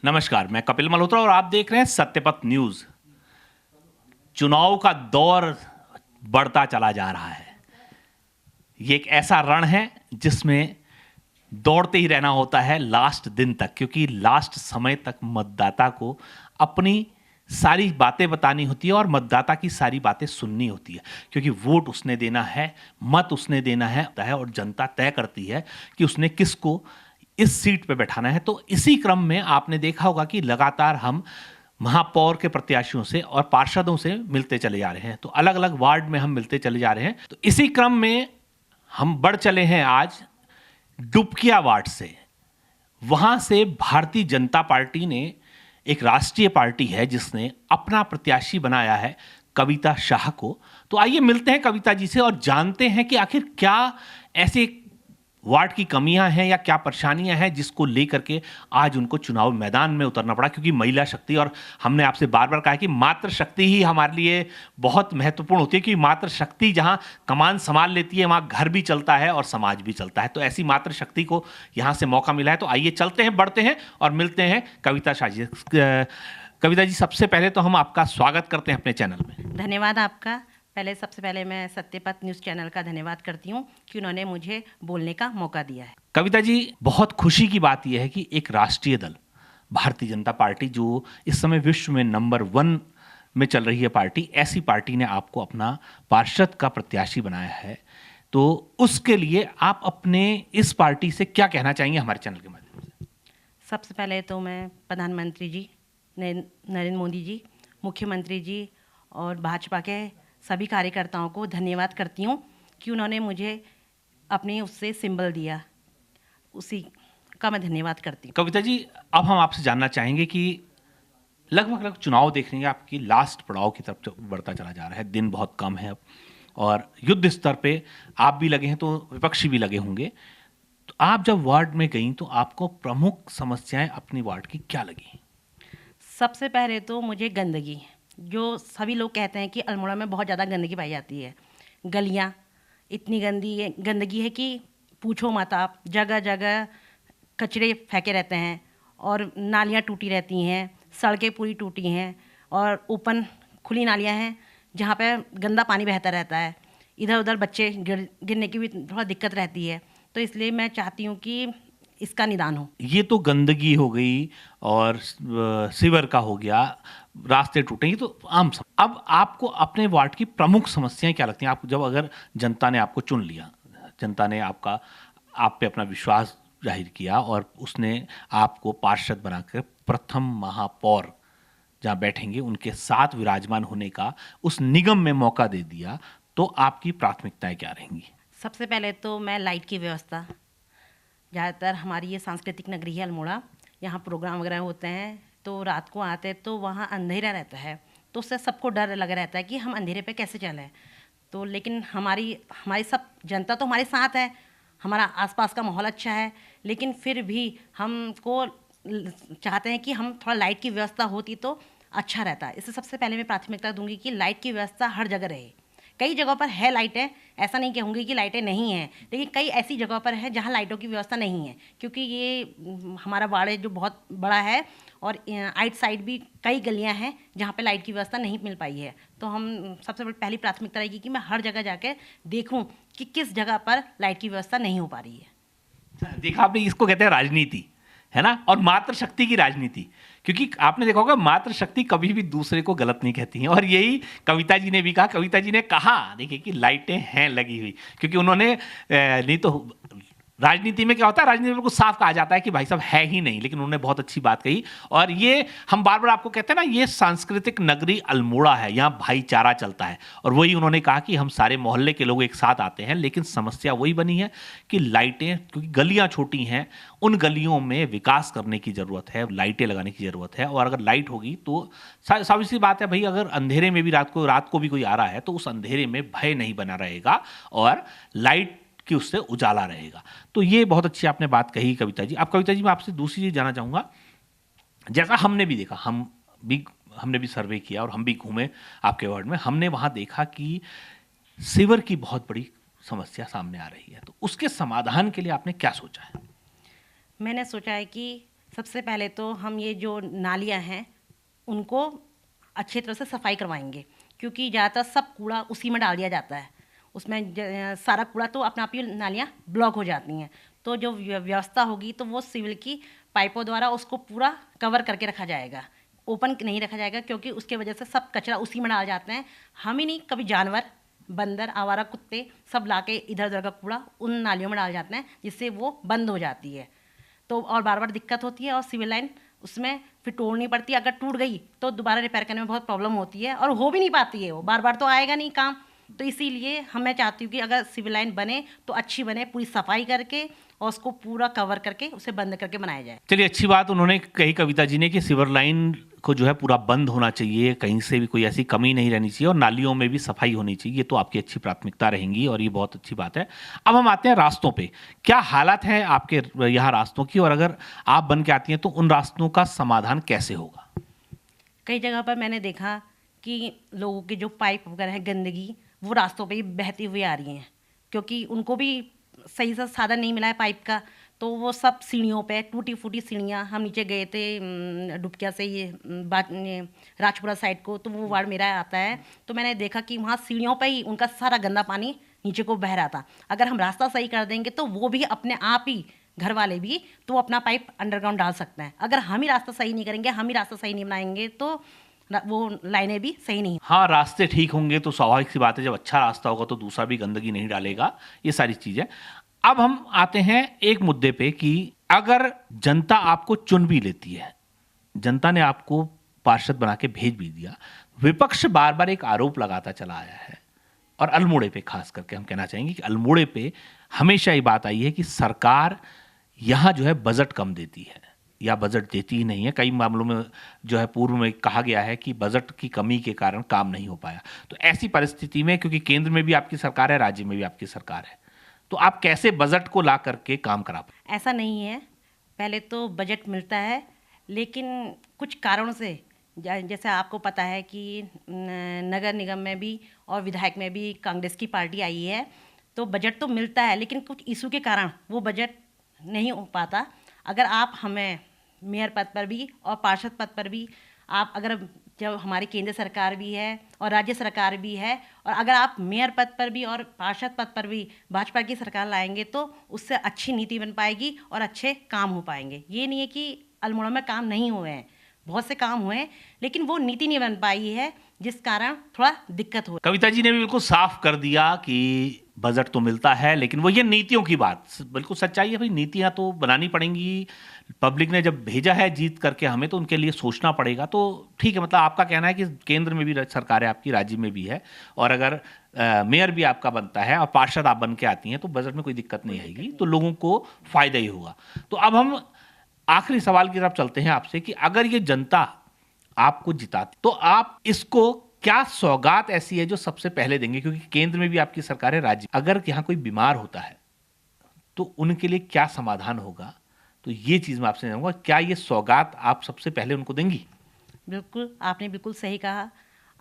नमस्कार, मैं कपिल मल्होत्रा और आप देख रहे हैं सत्यपथ न्यूज। चुनाव का दौर बढ़ता चला जा रहा है। ये एक ऐसा रण है जिसमें दौड़ते ही रहना होता है लास्ट दिन तक, क्योंकि लास्ट समय तक मतदाता को अपनी सारी बातें बतानी होती है और मतदाता की सारी बातें सुननी होती है, क्योंकि वोट उसने देना है, मत उसने देना है और जनता तय करती है कि उसने किसको इस सीट पे बैठाना है। तो इसी क्रम में आपने देखा होगा कि लगातार हम महापौर के प्रत्याशियों से और पार्षदों से मिलते चले जा रहे हैं, तो अलग अलग वार्ड में हम मिलते चले जा रहे हैं। तो इसी क्रम में हम बढ़ चले हैं आज डुबकिया वार्ड से। वहां से भारतीय जनता पार्टी ने, एक राष्ट्रीय पार्टी है जिसने अपना प्रत्याशी बनाया है कविता शाह को। तो आइए मिलते हैं कविता जी से और जानते हैं कि आखिर क्या ऐसे वार्ड की कमियां हैं या क्या परेशानियां हैं जिसको लेकर के आज उनको चुनाव मैदान में उतरना पड़ा। क्योंकि महिला शक्ति, और हमने आपसे बार बार कहा कि मातृ शक्ति ही हमारे लिए बहुत महत्वपूर्ण होती है, क्योंकि मातृ शक्ति जहां कमान संभाल लेती है वहां घर भी चलता है और समाज भी चलता है। तो ऐसी मातृ शक्ति को यहां से मौका मिला है। तो आइए चलते हैं, बढ़ते हैं और मिलते हैं कविता शाह जी। कविता जी, सबसे पहले तो हम आपका स्वागत करते हैं अपने चैनल में। धन्यवाद आपका। सबसे पहले मैं सत्यपथ न्यूज़ चैनल का धन्यवाद करती हूँ कि उन्होंने मुझे बोलने का मौका दिया है। कविता जी, बहुत खुशी की बात यह है कि एक राष्ट्रीय दल भारतीय जनता पार्टी, जो इस समय विश्व में नंबर 1 में चल रही है पार्टी, ऐसी पार्टी ने आपको अपना पार्षद का प्रत्याशी बनाया है। तो उसके लिए आप अपने इस पार्टी से क्या कहना चाहेंगे हमारे चैनल के माध्यम से? सबसे पहले तो मैं प्रधानमंत्री जी नरेंद्र मोदी जी, मुख्यमंत्री जी और भाजपा के सभी कार्यकर्ताओं को धन्यवाद करती हूँ कि उन्होंने मुझे अपने उससे सिंबल दिया, उसी का मैं धन्यवाद करती हूँ। कविता जी, अब हम आपसे जानना चाहेंगे कि लगभग चुनाव देखने के आपकी लास्ट पड़ाव की तरफ बढ़ता चला जा रहा है। दिन बहुत कम है अब और युद्ध स्तर पे आप भी लगे हैं तो विपक्षी भी लगे होंगे। तो आप जब वार्ड में गई तो आपको प्रमुख समस्याएं अपनी वार्ड की क्या लगी? सबसे पहले तो मुझे गंदगी, जो सभी लोग कहते हैं कि अल्मोड़ा में बहुत ज़्यादा गंदगी पाई जाती है। गलियाँ इतनी गंदगी है कि पूछो मत आप। जगह जगह कचरे फेंके रहते हैं और नालियाँ टूटी रहती हैं, सड़कें पूरी टूटी हैं और ओपन खुली नालियाँ हैं जहाँ पे गंदा पानी बहता रहता है। इधर उधर बच्चे गिरने की भी थोड़ा दिक्कत रहती है। तो इसलिए मैं चाहती हूँ कि इसका निदान हो। ये तो गंदगी हो गई और सीवर का हो गया, रास्ते टूटे, ये तो आम सब। अब आपको अपने वार्ड की प्रमुख समस्याएं क्या लगती हैं? आप जब, अगर जनता ने आपको चुन लिया, जनता ने आप पे अपना विश्वास जाहिर किया और उसने आपको पार्षद बनाकर प्रथम महापौर जहाँ बैठेंगे उनके साथ विराजमान होने का उस निगम में मौका दे दिया, तो आपकी प्राथमिकताएं क्या रहेंगी? सबसे पहले तो मैं लाइट की व्यवस्था, ज़्यादातर हमारी ये सांस्कृतिक नगरी है अल्मोड़ा, यहाँ प्रोग्राम वगैरह होते हैं तो रात को आते तो वहाँ अंधेरा रहता है, तो उससे सबको डर लगा रहता है कि हम अंधेरे पे कैसे चलें। तो लेकिन हमारी सब जनता तो हमारे साथ है, हमारा आसपास का माहौल अच्छा है, लेकिन फिर भी हमको चाहते हैं कि हम थोड़ा लाइट की व्यवस्था होती तो अच्छा रहता है। इससे सबसे पहले मैं प्राथमिकता दूंगी कि लाइट की व्यवस्था हर जगह रहे। कई जगहों पर है लाइटें, ऐसा नहीं कहूँगी कि लाइटें नहीं हैं, लेकिन कई ऐसी जगहों पर है जहाँ लाइटों की व्यवस्था नहीं है, क्योंकि ये हमारा वार्ड जो बहुत बड़ा है और आइट साइड भी कई गलियाँ हैं जहाँ पे लाइट की व्यवस्था नहीं मिल पाई है। तो हम सबसे पहली प्राथमिकता रहेगी कि मैं हर जगह जाके देखूँ कि किस जगह पर लाइट की व्यवस्था नहीं हो पा रही है। देखा आपने, इसको कहते हैं राजनीति, है ना, और मातृ शक्ति की राजनीति। क्योंकि आपने देखा होगा मातृ शक्ति कभी भी दूसरे को गलत नहीं कहती हैं, और यही कविता जी ने भी कहा। कविता जी ने कहा, देखिए, कि लाइटें हैं लगी हुई, क्योंकि उन्होंने नहीं तो राजनीति में क्या होता है, राजनीति में कुछ साफ कहा जाता है कि भाई साहब है ही नहीं, लेकिन उन्होंने बहुत अच्छी बात कही। और ये हम बार बार आपको कहते हैं ना, ये सांस्कृतिक नगरी अल्मोड़ा है, यहाँ भाईचारा चलता है। और वही उन्होंने कहा कि हम सारे मोहल्ले के लोग एक साथ आते हैं, लेकिन समस्या वही बनी है कि लाइटें, क्योंकि गलियाँ छोटी हैं, उन गलियों में विकास करने की ज़रूरत है, लाइटें लगाने की ज़रूरत है। और अगर लाइट होगी तो सारी सी बात है भाई, अगर अंधेरे में भी रात को भी कोई आ रहा है तो उस अंधेरे में भय नहीं बना रहेगा और लाइट कि उससे उजाला रहेगा। तो ये बहुत अच्छी आपने बात कही कविता जी। अब कविता जी, मैं आपसे दूसरी चीज़ जानना चाहूँगा। जैसा हमने भी देखा, हमने भी सर्वे किया और हम भी घूमे आपके वार्ड में, हमने वहाँ देखा कि सीवर की बहुत बड़ी समस्या सामने आ रही है। तो उसके समाधान के लिए आपने क्या सोचा है? मैंने सोचा है कि सबसे पहले तो हम ये जो नालियाँ हैं उनको अच्छी तरह से सफाई करवाएंगे, क्योंकि ज़्यादातर सब कूड़ा उसी में डाल दिया जाता है। उसमें सारा कूड़ा तो अपने आप ही नालियाँ ब्लॉक हो जाती हैं। तो जो व्यवस्था होगी तो वो सिविल की पाइपों द्वारा उसको पूरा कवर करके रखा जाएगा, ओपन नहीं रखा जाएगा, क्योंकि उसके वजह से सब कचरा उसी में डाल जाते हैं। हम ही नहीं, कभी जानवर, बंदर, आवारा कुत्ते सब लाके इधर उधर का कूड़ा उन नालियों में डाल जाते हैं, जिससे वो बंद हो जाती है। तो और बार बार दिक्कत होती है और सिविल लाइन उसमें फिर तोड़नी पड़ती है। अगर टूट गई तो दोबारा रिपेयर करने में बहुत प्रॉब्लम होती है और हो भी नहीं पाती है, वो बार बार तो आएगा नहीं काम। तो इसीलिए हम मैं चाहती हूँ कि अगर सिविल लाइन बने तो अच्छी बने, पूरी सफाई करके और उसको पूरा कवर करके उसे बंद करके बनाया जाए। चलिए, अच्छी बात उन्होंने कही कविता जी ने कि सीवर लाइन को जो है पूरा बंद होना चाहिए, कहीं से भी कोई ऐसी कमी नहीं रहनी चाहिए और नालियों में भी सफाई होनी चाहिए। ये तो आपकी अच्छी प्राथमिकता रहेंगी और ये बहुत अच्छी बात है। अब हम आते हैं रास्तों पे। क्या हालत है आपके यहाँ रास्तों की, और अगर आप बन के आती हैं तो उन रास्तों का समाधान कैसे होगा? कई जगह पर मैंने देखा कि लोगों के जो पाइप वगैरह है, गंदगी वो रास्तों पे ही बहती हुई आ रही हैं, क्योंकि उनको भी सही से साधन नहीं मिला है पाइप का। तो वो सब सीढ़ियों पे टूटी फूटी सीढ़ियाँ, हम नीचे गए थे डुबकिया से ये राजपुरा साइड को, तो वो वार्ड मेरा आता है। तो मैंने देखा कि वहाँ सीढ़ियों पे ही उनका सारा गंदा पानी नीचे को बह रहा था। अगर हम रास्ता सही कर देंगे तो वो भी अपने आप ही, घर वाले भी, तो अपना पाइप अंडरग्राउंड डाल सकते हैं। अगर हम ही रास्ता सही नहीं करेंगे, हम ही रास्ता सही नहीं बनाएंगे तो वो लाइनें भी सही नहीं। हाँ, रास्ते ठीक होंगे तो स्वाभाविक सी बात है, जब अच्छा रास्ता होगा तो दूसरा भी गंदगी नहीं डालेगा, ये सारी चीजें। अब हम आते हैं एक मुद्दे पे कि अगर जनता आपको चुन भी लेती है, जनता ने आपको पार्षद बना के भेज भी दिया, विपक्ष बार बार एक आरोप लगाता चला आया है, और अल्मोड़े पे खास करके हम कहना चाहेंगे कि अल्मोड़े पे हमेशा ये बात आई है कि सरकार यहाँ जो है बजट कम देती है या बजट देती ही नहीं है। कई मामलों में जो है पूर्व में कहा गया है कि बजट की कमी के कारण काम नहीं हो पाया। तो ऐसी परिस्थिति में, क्योंकि केंद्र में भी आपकी सरकार है, राज्य में भी आपकी सरकार है, तो आप कैसे बजट को ला करके काम करा पाए? ऐसा नहीं है, पहले तो बजट मिलता है, लेकिन कुछ कारणों से, जैसे आपको पता है कि नगर निगम में भी और विधायक में भी कांग्रेस की पार्टी आई है, तो बजट तो मिलता है लेकिन कुछ इशू के कारण वो बजट नहीं हो पाता। अगर आप हमें मेयर पद पर भी और पार्षद पद पर भी, आप अगर, जब हमारी केंद्र सरकार भी है और राज्य सरकार भी है, और अगर आप मेयर पद पर भी और पार्षद पद पर भी भाजपा की सरकार लाएंगे तो उससे अच्छी नीति बन पाएगी और अच्छे काम हो पाएंगे। ये नहीं है कि अल्मोड़ा में काम नहीं हुए हैं, बहुत से काम हुए हैं, लेकिन वो नीति नहीं बन पाई है, जिस कारण थोड़ा दिक्कत हो। कविता जी ने भी बिल्कुल साफ कर दिया कि बजट तो मिलता है, लेकिन वो ये नीतियों की बात बिल्कुल सच्चाई है। भाई, नीतियां तो बनानी पड़ेंगी। पब्लिक ने जब भेजा है जीत करके हमें, तो उनके लिए सोचना पड़ेगा। तो ठीक है, मतलब आपका कहना है कि केंद्र में भी सरकार है आपकी, राज्य में भी है, और अगर मेयर भी आपका बनता है और पार्षद आप बन के आती हैं तो बजट में कोई दिक्कत नहीं आएगी, तो लोगों को फायदा ही होगा। तो अब हम आखिरी सवाल की तरफ चलते हैं आपसे कि अगर ये जनता आपको जिताती तो आप इसको क्या सौगात ऐसी है जो सबसे पहले देंगे? क्योंकि केंद्र में भी आपकी सरकार है, राज्य, अगर यहाँ कोई बीमार होता है तो उनके लिए क्या समाधान होगा? तो ये चीज मैं आपसे जानूंगा, क्या ये सौगात आप सबसे पहले उनको देंगी? बिल्कुल, आपने बिल्कुल सही कहा।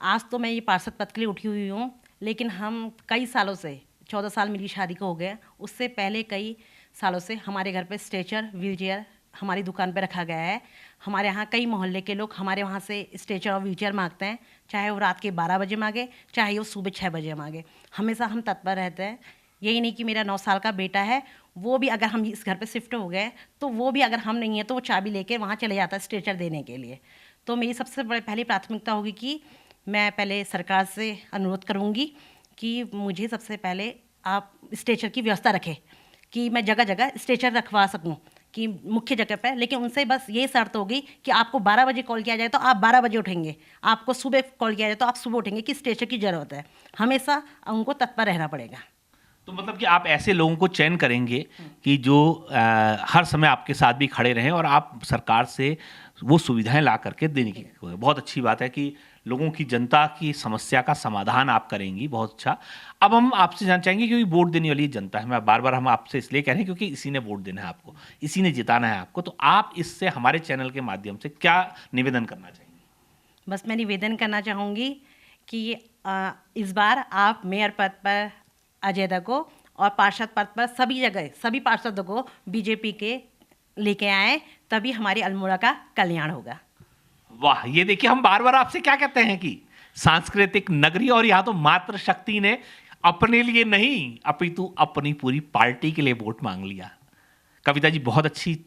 आज तो मैं ये पार्षद पद के लिए उठी हुई हूँ, लेकिन हम कई सालों से, 14 साल मेरी शादी को हो गए, उससे पहले कई सालों से हमारे घर पे स्ट्रेचर, व्हीलचेयर हमारी दुकान पे रखा गया है। हमारे यहाँ कई मोहल्ले के लोग हमारे वहाँ से स्ट्रेचर और व्हीलचेयर मांगते हैं, चाहे वो रात के 12 बजे मांगे, चाहे वो सुबह 6 बजे मांगे, हमेशा हम तत्पर रहते हैं। यही नहीं कि मेरा 9 साल का बेटा है, वो भी अगर हम इस घर पे शिफ्ट हो गए तो वो भी, अगर हम नहीं है तो वो चाबी लेके वहाँ चले जाता है स्ट्रेचर देने के लिए। तो मेरी सबसे पहली प्राथमिकता होगी कि मैं पहले सरकार से अनुरोध करूँगी कि मुझे सबसे पहले आप स्ट्रेचर की व्यवस्था रखें, कि मैं जगह जगह स्ट्रेचर रखवा सकूं, कि मुख्य जगह पर। लेकिन उनसे बस ये शर्त होगी कि आपको 12 बजे कॉल किया जाए तो आप 12 बजे उठेंगे, आपको सुबह कॉल किया जाए तो आप सुबह उठेंगे, कि स्ट्रेचर की ज़रूरत है। हमेशा उनको तत्पर रहना पड़ेगा। तो मतलब कि आप ऐसे लोगों को चयन करेंगे कि जो हर समय आपके साथ भी खड़े रहें और आप सरकार से वो सुविधाएं ला करके देने की। बहुत अच्छी बात है कि लोगों की, जनता की समस्या का समाधान आप करेंगी, बहुत अच्छा। अब हम आपसे जानना चाहेंगे, क्योंकि वोट देने वाली जनता है, मैं बार बार हम आपसे इसलिए कह रहे हैं क्योंकि इसी ने वोट देना है आपको, इसी ने जिताना है आपको, तो आप इससे हमारे चैनल के माध्यम से क्या निवेदन करना चाहेंगे? बस मैं निवेदन करना चाहूँगी कि इस बार आप मेयर पद पर अजय दा को और पार्षद पद पर सभी जगह सभी पार्षदों को बीजेपी के लेके आए, तभी हमारी अल्मोड़ा का कल्याण होगा। वाह, ये देखिए, हम बार बार आपसे क्या कहते हैं कि सांस्कृतिक नगरी, और यहाँ तो मातृ शक्ति ने अपने लिए नहीं अपितु अपनी पूरी पार्टी के लिए वोट मांग लिया। कविता जी, बहुत अच्छी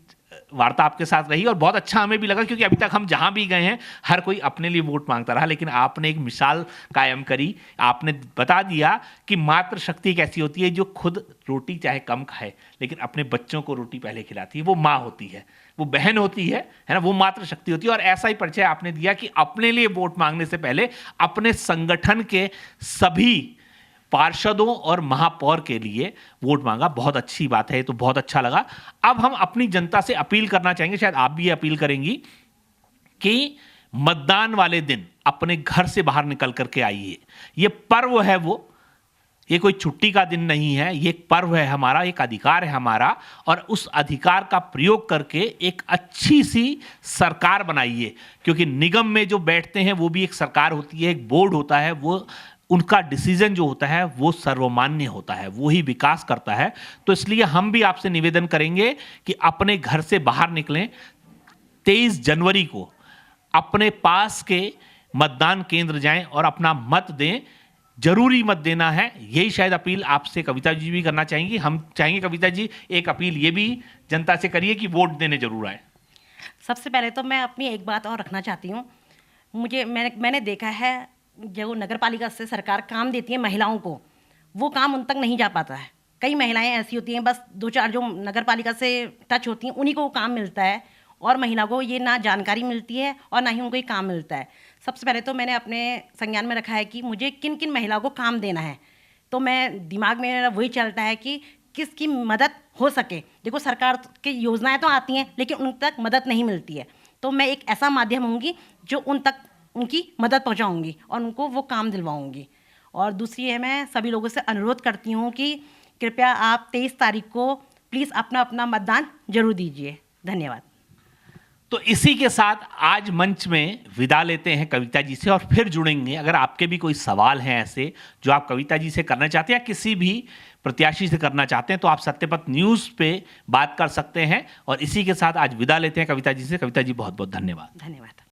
वार्ता आपके साथ रही और बहुत अच्छा हमें भी लगा, क्योंकि अभी तक हम जहां भी गए हैं हर कोई अपने लिए वोट मांगता रहा, लेकिन आपने एक मिसाल कायम करी। आपने बता दिया कि मातृ शक्ति एक ऐसी होती है जो खुद रोटी चाहे कम खाए लेकिन अपने बच्चों को रोटी पहले खिलाती है। वो माँ होती है, वो बहन होती है ना, वो मातृ शक्ति होती है। और ऐसा ही परिचय आपने दिया कि अपने लिए वोट मांगने से पहले अपने संगठन के सभी पार्षदों और महापौर के लिए वोट मांगा। बहुत अच्छी बात है, तो बहुत अच्छा लगा। अब हम अपनी जनता से अपील करना चाहेंगे, शायद आप भी अपील करेंगी, कि मतदान वाले दिन अपने घर से बाहर निकल करके आइए। ये पर्व है, ये कोई छुट्टी का दिन नहीं है, ये एक पर्व है हमारा, एक अधिकार है हमारा, और उस अधिकार का प्रयोग करके एक अच्छी सी सरकार बनाइए। क्योंकि निगम में जो बैठते हैं वो भी एक सरकार होती है, एक बोर्ड होता है, वो उनका डिसीजन जो होता है वो सर्वमान्य होता है, वो ही विकास करता है। तो इसलिए हम भी आपसे निवेदन करेंगे कि अपने घर से बाहर निकलें। 23 जनवरी को अपने पास के मतदान केंद्र जाएं और अपना मत दें। जरूरी मत देना है, यही शायद अपील आपसे कविता जी भी करना चाहेंगी। हम चाहेंगे कविता जी एक अपील ये भी जनता से करिए कि वोट देने जरूर आए। सबसे पहले तो मैं अपनी एक बात और रखना चाहती हूँ। मैंने देखा है, जो नगर पालिका से सरकार काम देती है महिलाओं को, वो काम उन तक नहीं जा पाता है। कई महिलाएं ऐसी होती हैं, बस 2-4 जो नगर पालिका से टच होती हैं उन्हीं को काम मिलता है, और महिला को ये ना जानकारी मिलती है और ना ही उनको ये काम मिलता है। सबसे पहले तो मैंने अपने संज्ञान में रखा है कि मुझे किन किन महिलाओं को काम देना है। तो मैं दिमाग में मेरा वही चलता है कि किसकी मदद हो सके। देखो, सरकार की योजनाएं तो आती हैं लेकिन उन तक मदद नहीं मिलती है, तो मैं एक ऐसा माध्यम होंगी जो उन तक उनकी मदद पहुंचाऊंगी और उनको वो काम दिलवाऊंगी। और दूसरी है, मैं सभी लोगों से अनुरोध करती हूँ कि कृपया आप 23 तारीख को प्लीज़ अपना अपना मतदान जरूर दीजिए। धन्यवाद। तो इसी के साथ आज मंच में विदा लेते हैं कविता जी से, और फिर जुड़ेंगे। अगर आपके भी कोई सवाल हैं ऐसे जो आप कविता जी से करना चाहते हैं या किसी भी प्रत्याशी से करना चाहते हैं, तो आप सत्यपथ न्यूज़ पे बात कर सकते हैं। और इसी के साथ आज विदा लेते हैं कविता जी से। कविता जी, बहुत बहुत धन्यवाद। धन्यवाद।